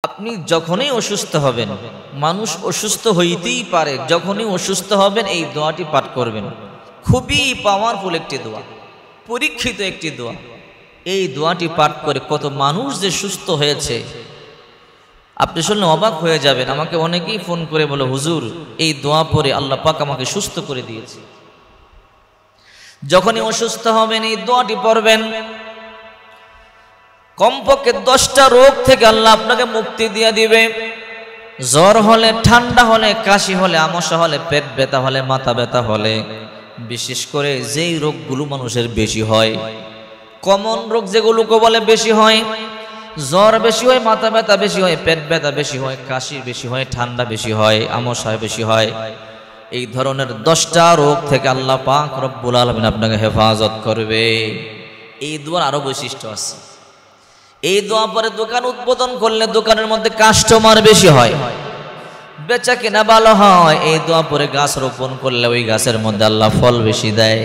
আপনি যখনই অসুস্থ হবেন, মানুষ অসুস্থ হইতেই পারে, যখনই অসুস্থ হবেন এই দোয়াটি পাঠ করবেন। খুবই পাওয়ারফুল একটি দোয়া, পরীক্ষিত একটি দোয়া। এই দোয়াটি পাঠ করে কত মানুষ যে সুস্থ হয়েছে আপনি শুনলে অবাক হয়ে যাবেন। আমাকে অনেকেই ফোন করে বলে, হুজুর এই দোয়া পড়ে আল্লাহ পাক আমাকে সুস্থ করে দিয়েছে। যখনই অসুস্থ হবেন এই দোয়াটি পড়বেন। কমপক্ষে 10টা রোগ থেকে আল্লাহ আপনাকে মুক্তি দিয়ে দিবে। জ্বর হলে, ঠান্ডা হলে, কাশি হলে, আমসা হলে, পেট ব্যথা হলে, মাথা ব্যথা হলে, বিশেষ করে যেই রোগগুলো মানুষের বেশি হয়, কমন রোগ যেগুলোকে বলে বেশি হয়, জ্বর বেশি হয়, মাথা ব্যথা বেশি হয়, পেট ব্যথা বেশি হয়, কাশি বেশি হয়, ঠান্ডা বেশি হয়, আমসা বেশি হয়, এই ধরনের 10টা রোগ থেকে আল্লাহ পাক রব্বুল আলামিন আপনাকে হেফাজত করবে। এই দোয়ার আরো বৈশিষ্ট্য আছে। এই দোয়া পরে দোকান উদ্বোধন করলে দোকানের মধ্যে কাস্টমার বেশি হয়, বেচা কেনা ভালো হয়। এই দোয়া পরে গাছ রোপণ করলে ওই গাছের মধ্যে আল্লাহ ফল বেশি দেয়।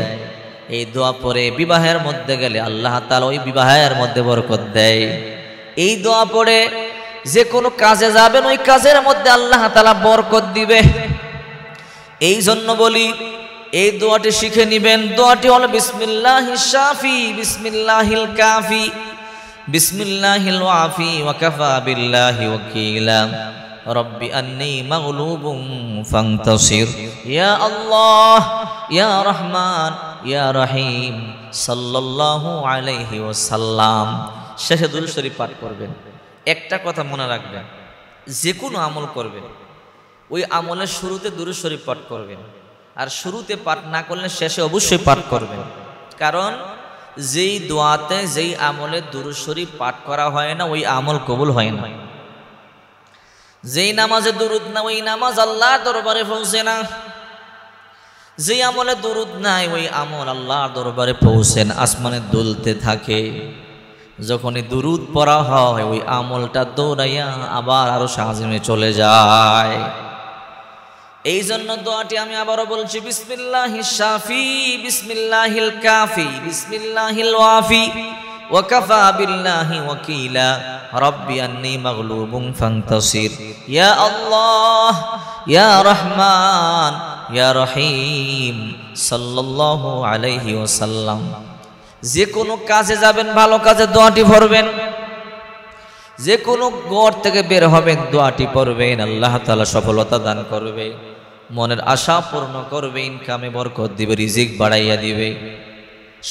এই দোয়া পরে বিবাহের মধ্যে গেলে আল্লাহ তাআলা ওই বিবাহের মধ্যে বরকত দেয়। এই দোয়া পরে যে কোনো কাজে যাবেন ওই কাজের মধ্যে আল্লাহ তাআলা বরকত দিবে। এই জন্য বলি এই দোয়াটি শিখে নিবেন। দোয়াটি হলো বিসমিল্লাহিশ শাফি বিসমিল্লাহিল কাফি বিসমিল্লাহিল ওয়াফি ওয়া কাফা বিল্লাহি ওয়াকিলা রব্বি আন্নী মাগলুবুন ফান্তাসির ইয়া আল্লাহ ইয়া রহমান ইয়া রহিম সাল্লাল্লাহু আলাইহি ওয়াসাল্লাম। শেষে দুরূদ শরীফ পাঠ করবেন। একটা কথা মনে রাখবেন, যে কোনো আমল করবেন ওই আমলের শুরুতে দুরূদ শরীফ পাঠ করবেন, আর শুরুতে পাঠ না করলে শেষে অবশ্যই পাঠ করবেন। কারণ যেই দোয়াতে যেই আমলে দুরূদ শরীফ পাঠ করা হয় না ওই আমল কবুল হয় না। যেই নামাজে দুরূদ না ওই নামাজ আল্লাহর দরবারে পৌঁছে না। যেই আমলে দুরূদ নাই ওই আমল আল্লাহর দরবারে পৌঁছে না, আসমানে দুলতে থাকে। যখনই দুরূদ পড়া হয় ওই আমলটা দৌড়াইয়া আবার আরো সাজিমে চলে যায়। এই জন্য দোয়াটি আমি আবারও বলছি, বিসমিল্লাহিশ শাফি বিসমিল্লাহিল কাফি বিসমিল্লাহিল ওয়াফি ওয়া কাফা বিল্লাহি ওয়াকিলা রব্বি আন্নী মাগলুবুন ফান্তাসির ইয়া আল্লাহ ইয়া রহমান ইয়া রহিম সাল্লাল্লাহু আলাইহি ওয়াসাল্লাম। যে কোনো কাজে যাবেন ভালো কাজে দোয়াটি পড়বেন। যে কোনো ঘর থেকে বের হবেন দোয়াটি পড়বেন, আল্লাহ তাআলা সফলতা দান করবে, মনের আশা পূর্ণ করবে, ইনকামে বরকত দিবে, রিজিক বাড়াইয়া দিবে।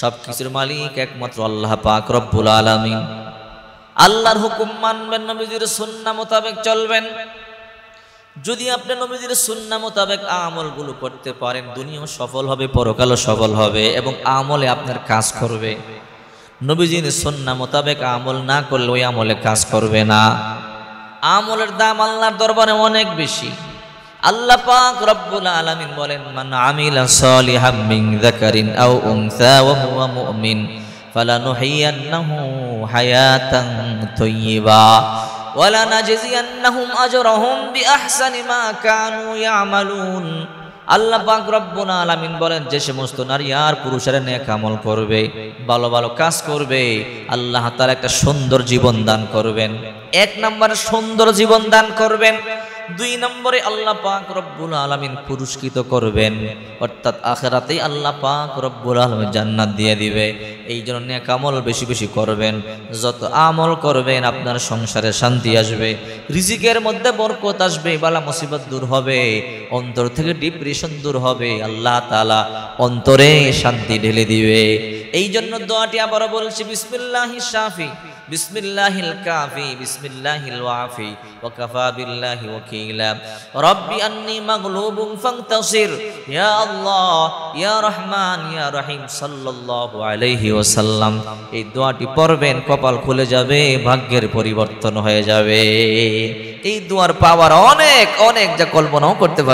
সবকিছুর মালিক একমাত্র আল্লাহ পাক রব্বুল আলামিন। আল্লাহর হুকুম মানবেন, নবীজির সুন্নাহ মোতাবেক চলবেন। যদি আপনি নবীজির সুন্নাহ মোতাবেক আমলগুলো করতে পারেন দুনিয়াও সফল হবে, পরকালও সফল হবে এবং আমলে আপনার কাজ করবে। নবীজির সুন্নাহ মোতাবেক আমল না করলে ওই আমলে কাজ করবে না। আমলের দাম আল্লাহর দরবারে অনেক বেশি। আল্লাহ পাক রব্বুল আলামিন বলেন, মান আমিলা সালিহাম মিন যাকারিন আও উনসা ওয়া হুয়া মুমিন ফালানুহিয়ান্নাহু হায়াতান তাইয়্যিবা ওয়া লানাজজিয়ান্নাহুম আজরাহুম বিআহসানি মা কানু ইয়ামালুন। আল্লাহ পাক রব্বুল আলামিন বলেন, যে সমস্ত নারী আর পুরুষেরা নেক আমল করবে, ভালো ভালো কাজ করবে, আল্লাহ তাআলা একটা সুন্দর জীবন দান করবেন। 1 নম্বরে সুন্দর জীবন দান করবেন। 2 নম্বরে আল্লাহ পাক রব্বুল আলামিন পুরস্কৃত করবেন, অর্থাৎ আখিরাতেই আল্লাহ পাক রব্বুল আলামিন জান্নাত দিয়ে দিবে। এই জন্য নেক আমল বেশি বেশি করবেন। যত আমল করবেন আপনার সংসারে শান্তি আসবে, রিজিকের মধ্যে বরকত আসবে, বালা মুসিবত দূর হবে, অন্তর থেকে ডিপ্রেশন দূর হবে, আল্লাহ তাআলা অন্তরে শান্তি ঢেলে দিবে। এই জন্য দোয়াটি আবারও বলছি, বিসমিল্লাহিশ শাফি বিসমিল্লাহিল কাফি বিসমিল্লাহিল ওয়াফি ওয়া কাফা বিল্লাহি ওয়াকিলা রব্বি আন্নী মাগলুবুন ফান্তাসির ইয়া আল্লাহ ইয়া রহমান ইয়া রহিম সাল্লাল্লাহু আলাইহি ওয়াসাল্লাম। এই দোয়াটি পড়বেন, কপাল খুলে যাবে, ভাগ্যের পরিবর্তন হয়ে যাবে। এই দোয়ার পাওয়ার অনেক অনেক, যা কল্পনাও করতে পারবেন।